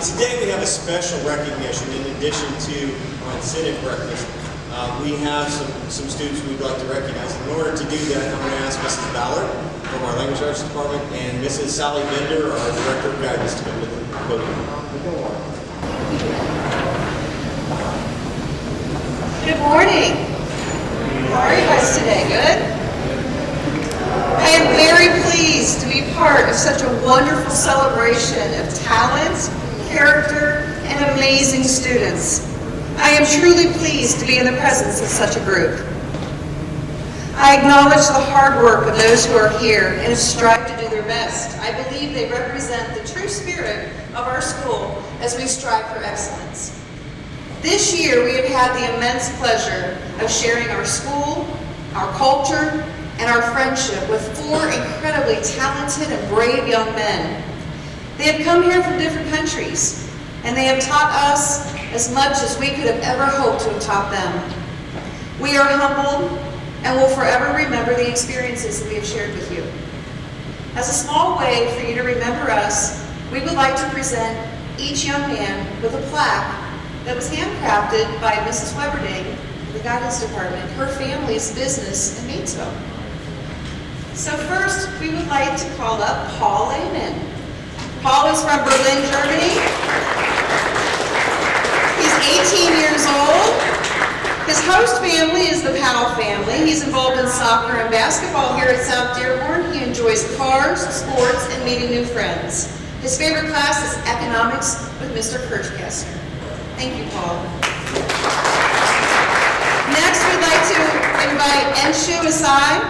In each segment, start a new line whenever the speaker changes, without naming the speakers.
Today we have a special recognition in addition to our incentive breakfast. We have some students we'd like to recognize. In order to do that, I'm going to ask Mrs. Ballard from our Language Arts Department and Mrs. Sally Bender, our Director of Guidance, to come to the podium.
Good morning. How are you guys today? Good? I am very pleased to be part of such a wonderful celebration of talent, character, and amazing students. I am truly pleased to be in the presence of such a group. I acknowledge the hard work of those who are here and have strived to do their best. I believe they represent the true spirit of our school as we strive for excellence. This year, we have had the immense pleasure of sharing our school, our culture, and our friendship with 4 incredibly talented and brave young men. They have come here from different countries, and they have taught us as much as we could have ever hoped to have taught them. We are humbled and will forever remember the experiences that we have shared with you. As a small way for you to remember us, we would like to present each young man with a plaque that was handcrafted by Mrs. Weberding in the Guidance Department, her family's business in Maidstone. So first, we would like to call up Paul Lehman. Paul is from Berlin, Germany. He's 18 years old. His host family is the Powell family. He's involved in soccer and basketball here at South Dearborn. He enjoys cars, sports, and meeting new friends. His favorite class is economics with Mr. Kirchkessner. Thank you, Paul. Next, we'd like to invite Enshu Asai.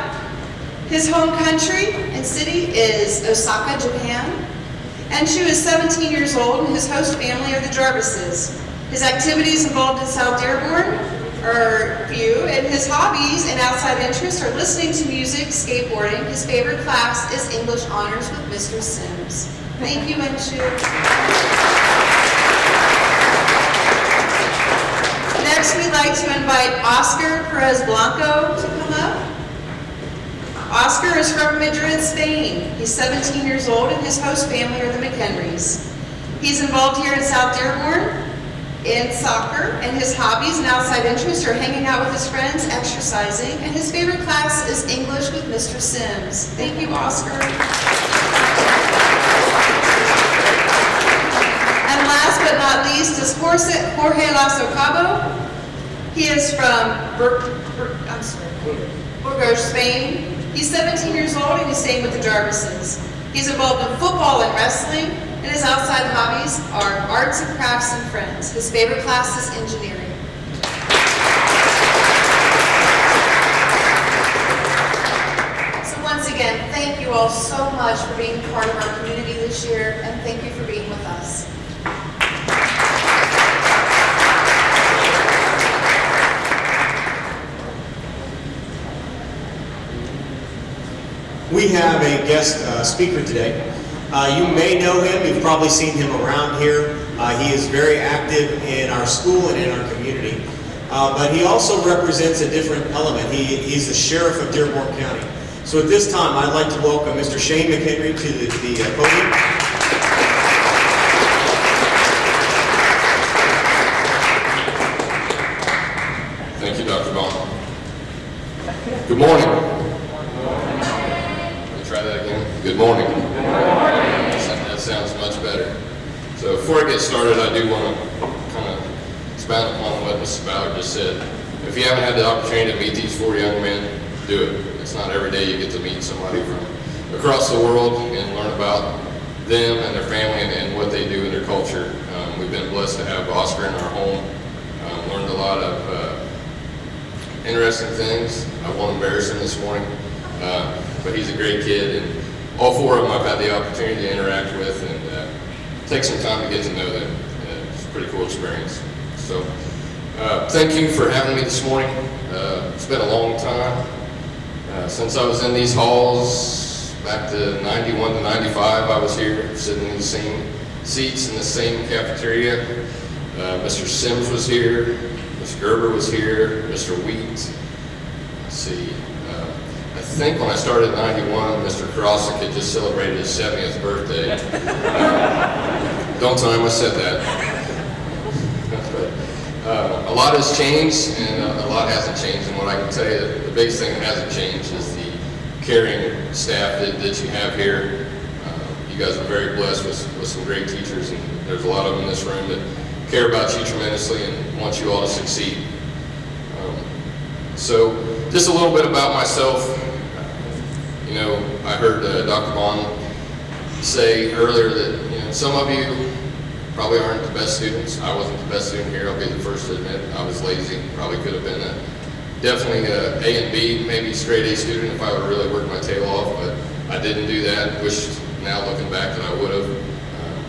His home country and city is Osaka, Japan. Enshu is 17 years old, and his host family are the Jarvises. His activities involved in South Dearborn are few, and his hobbies and outside interests are listening to music, skateboarding. His favorite class is English Honors with Mr. Sims. Thank you, Enshu. Next, we'd like to invite Oscar Perez Blanco to come up. Oscar is from Madrid, Spain. He's 17 years old, and his host family are the McHenrys. He's involved here in South Dearborn in soccer, and his hobbies and outside interests are hanging out with his friends, exercising, and his favorite class is English with Mr. Sims. Thank you, Oscar. And last but not least is Jorge Lasso Cabo. He is from Burgos, Spain. He's 17 years old and he's staying with the Jarvises. He's involved in football and wrestling, and his outside hobbies are arts and crafts and friends. His favorite class is engineering. So once again, thank you all so much for being part of our community this year, and thank you for being with us.
We have a guest speaker today. You may know him. You've probably seen him around here. He is very active in our school and in our community. But he also represents a different element. He's the sheriff of Dearborn County. So at this time, I'd like to welcome Mr. Shane McHenry to the podium.
Thank you, Dr. Bond. Good morning. Try that again. Good morning. That sounds much better. So before I get started, I do want to kind of expound upon what Mrs. Ballard just said. If you haven't had the opportunity to meet these 4 young men, do it. It's not every day you get to meet somebody from across the world and learn about them and their family and what they do in their culture. We've been blessed to have Oscar in our home. Learned a lot of interesting things. I won't embarrass him this morning. But he's a great kid, and all 4 of them I've had the opportunity to interact with and take some time to get to know them. It's a pretty cool experience. So thank you for having me this morning. It's been a long time. Since I was in these halls, back to 91 to 95, I was here, sitting in the same seats in the same cafeteria. Mr. Sims was here, Ms. Gerber was here, Mr. Wheat. Let's see. I think when I started in 91, Mr. Krosick had just celebrated his 70th birthday. Don't tell him I said that. But, a lot has changed, and a lot hasn't changed. And what I can tell you, the biggest thing that hasn't changed is the caring staff that you have here. You guys are very blessed with some great teachers, and there's a lot of them in this room that care about you tremendously and want you all to succeed. So just a little bit about myself. You know, I heard Dr. Vaughn say earlier that some of you probably aren't the best students. I wasn't the best student here. I'll be the first to admit I was lazy. Probably could have been definitely a A and B, maybe straight A student if I would really worked my tail off, but I didn't do that. Wish now looking back that I would have.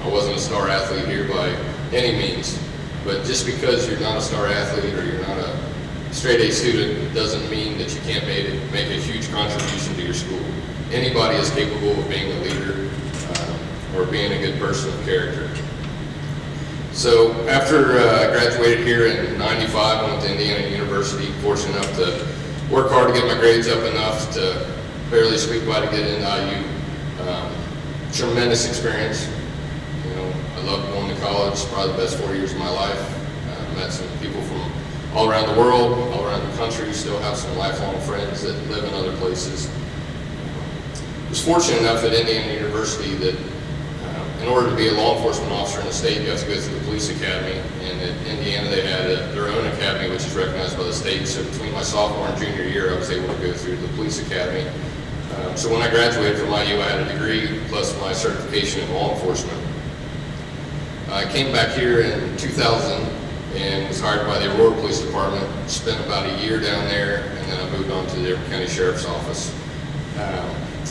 I wasn't a star athlete here by any means, but just because you're not a star athlete or you're not a straight A student doesn't mean that you can't make a huge contribution to your school. Anybody is capable of being a leader or being a good person of character. So after I graduated here in '95, I went to Indiana University, fortunate enough to work hard to get my grades up enough to barely squeak by to get into IU. Tremendous experience. I loved going to college, probably the best 4 years of my life. Met some people from all around the world, all around the country, still have some lifelong friends that live in other places. I was fortunate enough at Indiana University that in order to be a law enforcement officer in the state, you have to go through the police academy. And at Indiana, they had their own academy, which is recognized by the state. So between my sophomore and junior year, I was able to go through the police academy. So when I graduated from IU, I had a degree plus my certification in law enforcement. I came back here in 2000 and was hired by the Aurora Police Department. Spent about a year down there, and then I moved on to the Dearborn County Sheriff's Office.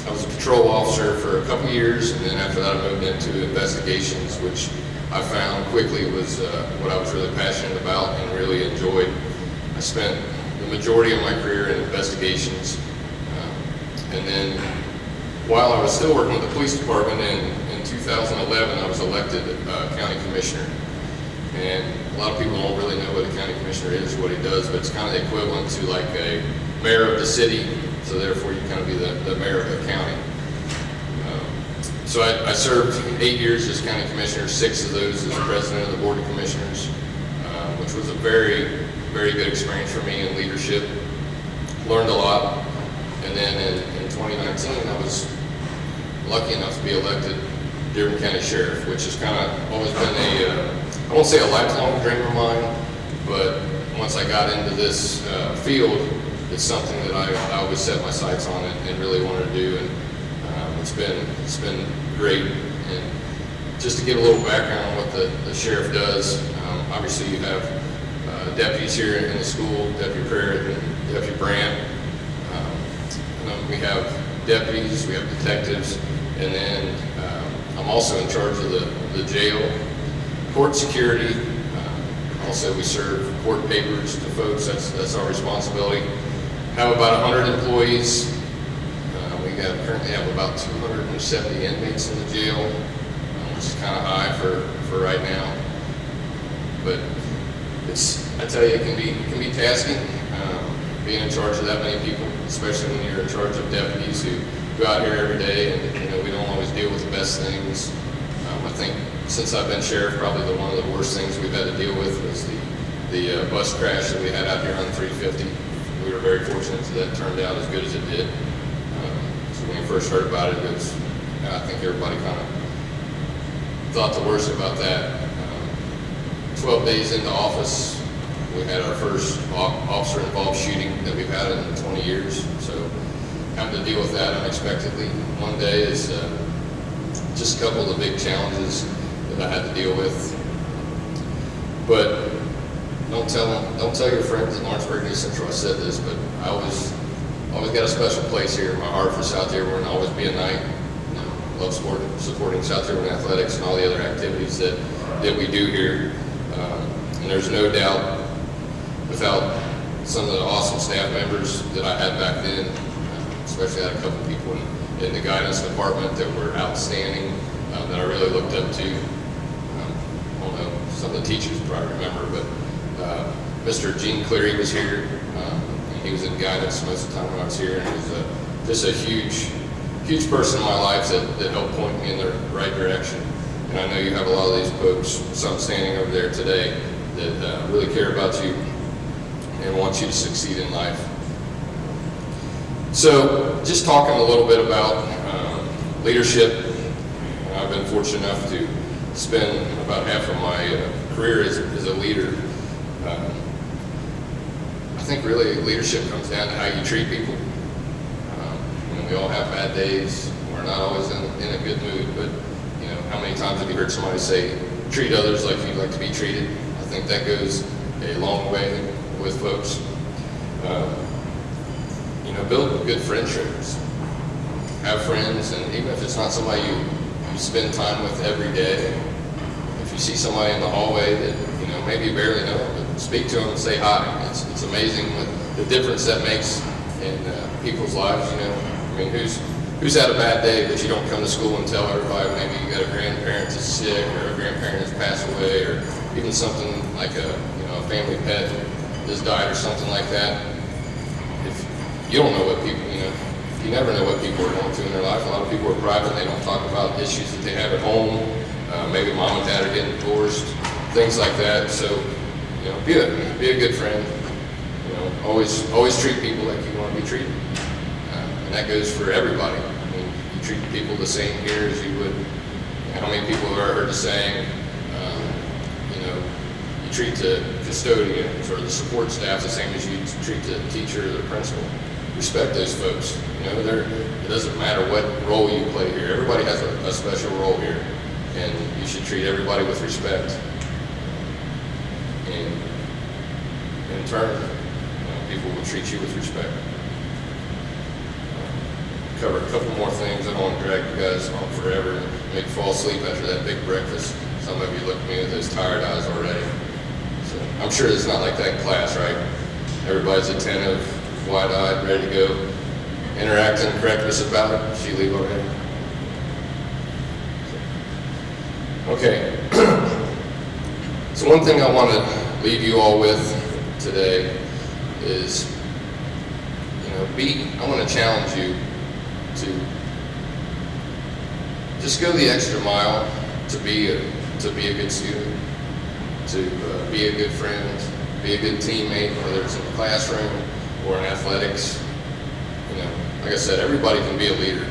I was a patrol officer for a couple years, and then after that I moved into investigations, which I found quickly was what I was really passionate about and really enjoyed. I spent the majority of my career in investigations, and then while I was still working with the police department in 2011, I was elected county commissioner. And a lot of people don't really know what a county commissioner is, what he does, but it's kind of the equivalent to like a mayor of the city. So therefore, you kind of be the mayor of the county. So I served 8 years as county commissioner, 6 of those as president of the board of commissioners, which was a very, very good experience for me in leadership. Learned a lot. And then in 2019, I was lucky enough to be elected Dearborn County Sheriff, which has kind of always been I won't say a lifelong dream of mine, but once I got into this field, it's something that I always set my sights on and really wanted to do, and it's been great. And just to give a little background on what the sheriff does, obviously you have deputies here in the school, Deputy Prairie and Deputy Brandt. And then we have deputies, we have detectives, and then I'm also in charge of the jail, court security. Also, we serve court papers to folks. That's our responsibility. Have about 100 employees. We currently have about 270 inmates in the jail, which is kind of high for right now. But I tell you, it can be tasking being in charge of that many people, especially when you're in charge of deputies who go out here every day, and we don't always deal with the best things. I think since I've been sheriff, probably one of the worst things we've had to deal with was the bus crash that we had out here on 350. We were very fortunate that turned out as good as it did. So when we first heard about it, I think everybody kind of thought the worst about that. 12 days into office, we had our first officer-involved shooting that we've had in 20 years. So having to deal with that unexpectedly one day is just a couple of the big challenges that I had to deal with. But don't tell your friends at Lawrenceburg News Central I said this, but I always got a special place here in my heart for South Dearborn. Always be a Knight. Love supporting South Dearborn athletics and all the other activities that we do here. And there's no doubt, without some of the awesome staff members that I had back then, especially I had a couple people in the guidance department that were outstanding, that I really looked up to. I don't know, some of the teachers probably remember, but Mr. Gene Cleary was here, and he was in guidance most of the time when I was here, and he was just a huge person in my life that helped point me in the right direction. And I know you have a lot of these folks, some standing over there today, that really care about you and want you to succeed in life. So, just talking a little bit about leadership. I've been fortunate enough to spend about half of my career as a leader. I think really leadership comes down to how you treat people. We all have bad days. We're not always in a good mood, but how many times have you heard somebody say, treat others like you'd like to be treated? I think that goes a long way with folks. Build good friendships. Have friends, and even if it's not somebody you spend time with every day, if you see somebody in the hallway that maybe you barely know, but speak to them and say hi. It's amazing the difference that makes in people's lives. I mean, who's had a bad day but you don't come to school and tell everybody maybe you got a grandparent that's sick or a grandparent that's passed away, or even something like a family pet that's died or something like that. If you don't know what people, you never know what people are going through in their life. A lot of people are private. They don't talk about issues that they have at home. Maybe mom and dad are getting divorced, things like that. So, be a good friend. Always treat people like you want to be treated. And that goes for everybody. I mean, you treat people the same here as you would. How many people have ever heard the saying, you treat the custodians or the support staff the same as you treat the teacher or the principal. Respect those folks. It doesn't matter what role you play here. Everybody has a special role here, and you should treat everybody with respect. And in turn, people will treat you with respect. Cover a couple more things. I don't want to drag you guys on forever and make you fall asleep after that big breakfast. Some of you look at me with those tired eyes already. So I'm sure it's not like that in class, right? Everybody's attentive, wide-eyed, ready to go. Interacting, correct Mrs. Ballard? She leave already? Okay. So one thing I want to leave you all with today is, I want to challenge you to just go the extra mile to be a good student, to be a good friend, be a good teammate, whether it's in the classroom or in athletics. Like I said, everybody can be a leader.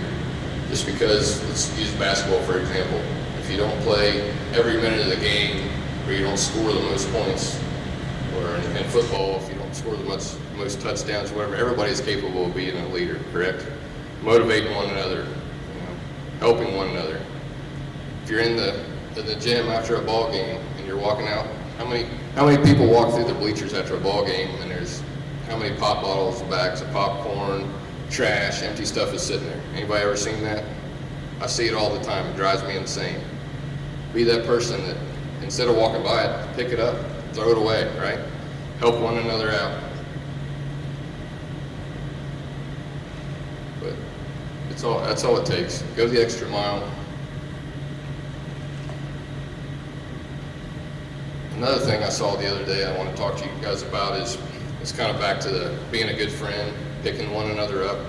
Just because, let's use basketball for example, if you don't play every minute of the game, or you don't score the most points, or in football, if you don't score the most touchdowns, whatever, everybody's capable of being a leader, correct? Motivating one another, helping one another. If you're in the gym after a ball game and you're walking out, how many people walk through the bleachers after a ball game and there's how many pop bottles, bags of popcorn, trash, empty stuff is sitting there? Anybody ever seen that? I see it all the time. It drives me insane. Be that person that instead of walking by it, pick it up, throw it away, right? Help one another out. But that's all it takes. Go the extra mile. Another thing I saw the other day I want to talk to you guys about is it's kind of back to being a good friend, picking one another up.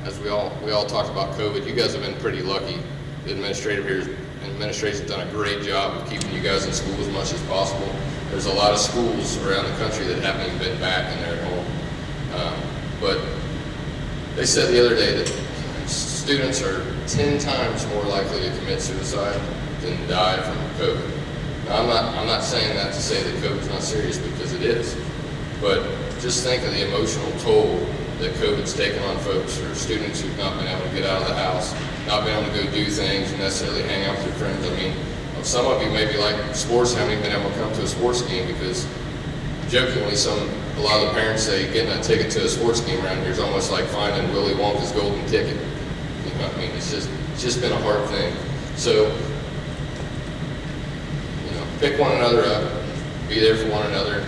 As we all talked about COVID, you guys have been pretty lucky. The administration's done a great job of keeping you guys in school as much as possible. There's a lot of schools around the country that haven't even been back and they're at home. But they said the other day that students are 10 times more likely to commit suicide than die from COVID. Now, I'm not saying that to say that COVID's not serious, because it is. But just think of the emotional toll that COVID's taken on folks, or students who've not been able to get out of the house, not been able to go do things and necessarily hang out with their friends. I mean, some of you maybe like sports, haven't even been able to come to a sports game because, jokingly, a lot of the parents say getting a ticket to a sports game around here is almost like finding Willy Wonka's golden ticket. You know what I mean? It's just been a hard thing. So, pick one another up, be there for one another.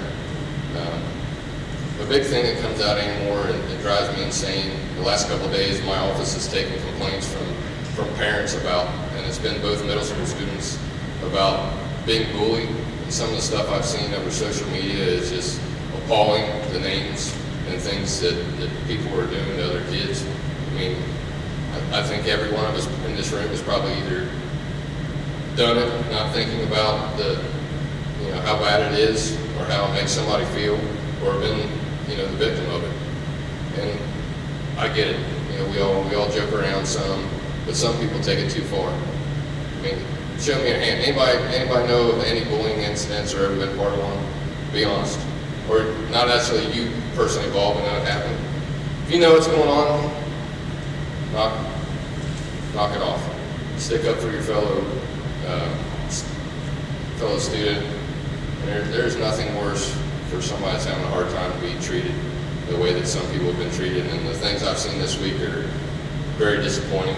A big thing that comes out anymore, and it drives me insane, the last couple of days my office has taken complaints from parents about, and it's been both middle school students, about being bullied. And some of the stuff I've seen over social media is just appalling, the names and things that people are doing to other kids. I mean, I think every one of us in this room has probably either done it, not thinking about how bad it is or how it makes somebody feel, or been, the victim of it. And I get it. We all joke around some, but some people take it too far. I mean, show me your hand. Anybody know of any bullying incidents or ever been part of one? Be honest. Or not necessarily you personally involved in that happened. If you know what's going on, knock it off. Stick up for your fellow student. And there's nothing worse for somebody that's having a hard time to be treated the way that some people have been treated. And the things I've seen this week are very disappointing.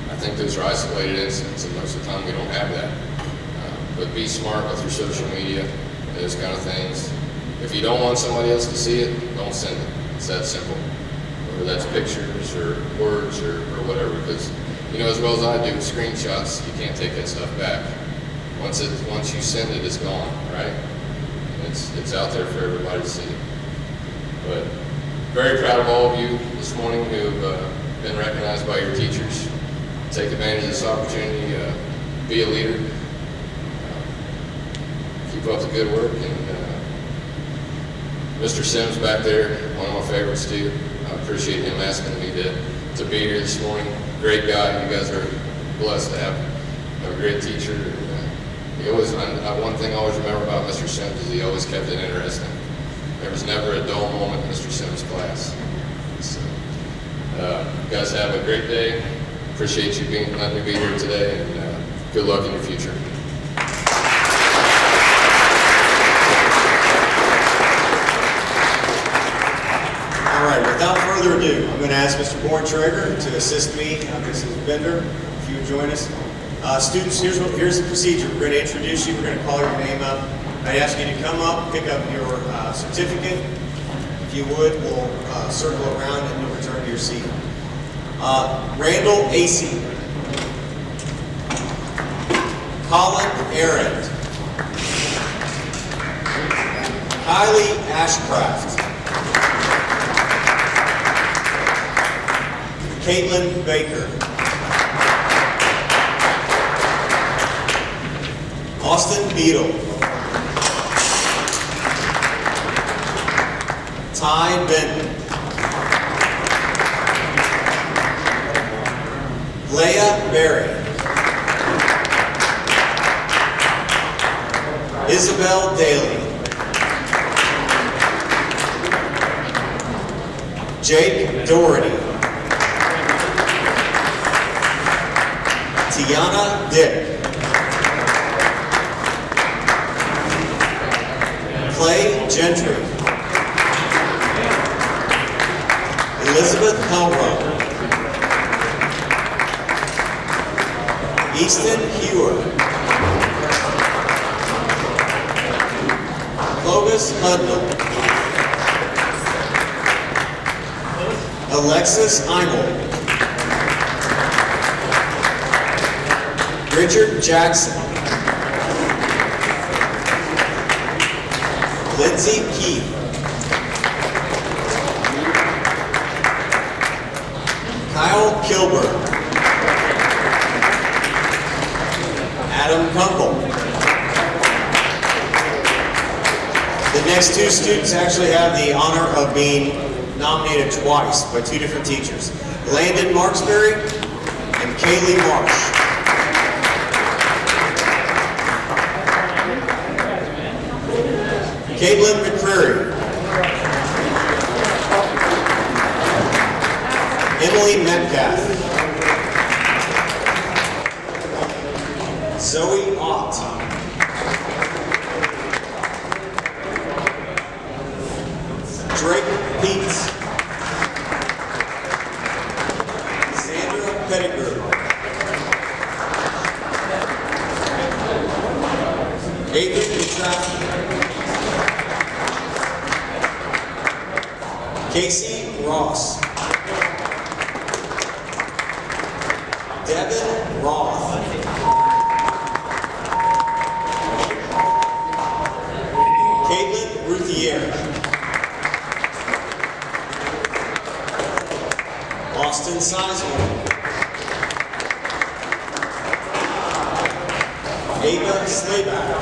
I think those are isolated incidents, and most of the time we don't have that. But be smart with your social media, those kind of things. If you don't want somebody else to see it, don't send it. It's that simple. Whether that's pictures or words or whatever, because as well as I do, screenshots, you can't take that stuff back. Once you send it, it's gone, right? It's out there for everybody to see. But very proud of all of you this morning who've been recognized by your teachers. Take advantage of this opportunity, be a leader, keep up the good work, and Mr. Sims back there, one of my favorites too. I appreciate him asking me to be here this morning. Great guy. You guys are blessed to have a great teacher. And, one thing I always remember about Mr. Sims is he always kept it interesting. There was never a dull moment in Mr. Sims' class. So, you guys have a great day. Appreciate you letting me be here today, and good luck in your future.
All right, without further ado, I'm going to ask Mr. Borntrager to assist me. Mrs. Bender, if you would join us. Students, here's the procedure. We're going to introduce you. We're going to call your name up. I'd ask you to come up, pick up your certificate. If you would, we'll circle around and you'll return to your seat. Randall Acey. Colin Arendt. Kylie Ashcraft. Caitlin Baker. Austin Beadle. Ty Benton. Leah Berry. Isabel Daly. Jake Doherty. Tiana Dick. Clay Gentry. Elizabeth Helro. Easton Hewer. Clovis Hudnall. Alexis Einhold. Richard Jackson. Lindsay Keith. Kyle Kilburn. Adam Kunkel. The next two students actually have the honor of being nominated twice by two different teachers. Landon Marksberry and Kaylee Marsh. Caitlin McCreary. Emily Metcalf. Zoe Ott. Drake Peets. Sandra Pettigrew. Nathan Petrafsky. Casey Ross. Devin Roth. Caitlin Ruthier. Austin Sizemore. Ava Slayback.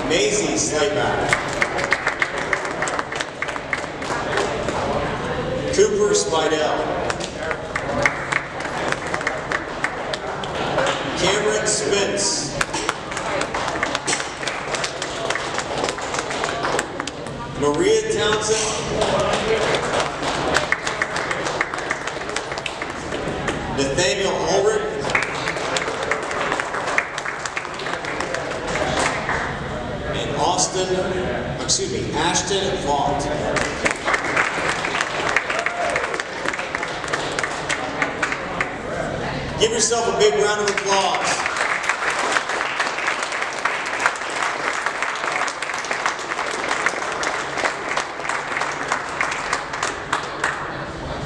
Maisie Slayback. Cooper Spidell. Cameron Spence. Maria Townsend. Nathaniel Ulrich. And Ashton Vaught. Give yourself a big round of applause.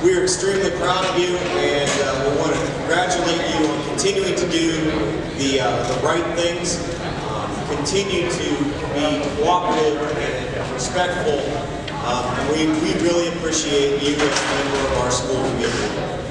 We are extremely proud of you, and we want to congratulate you on continuing to do the right things, continue to be cooperative and respectful, and we really appreciate you as a member of our school community.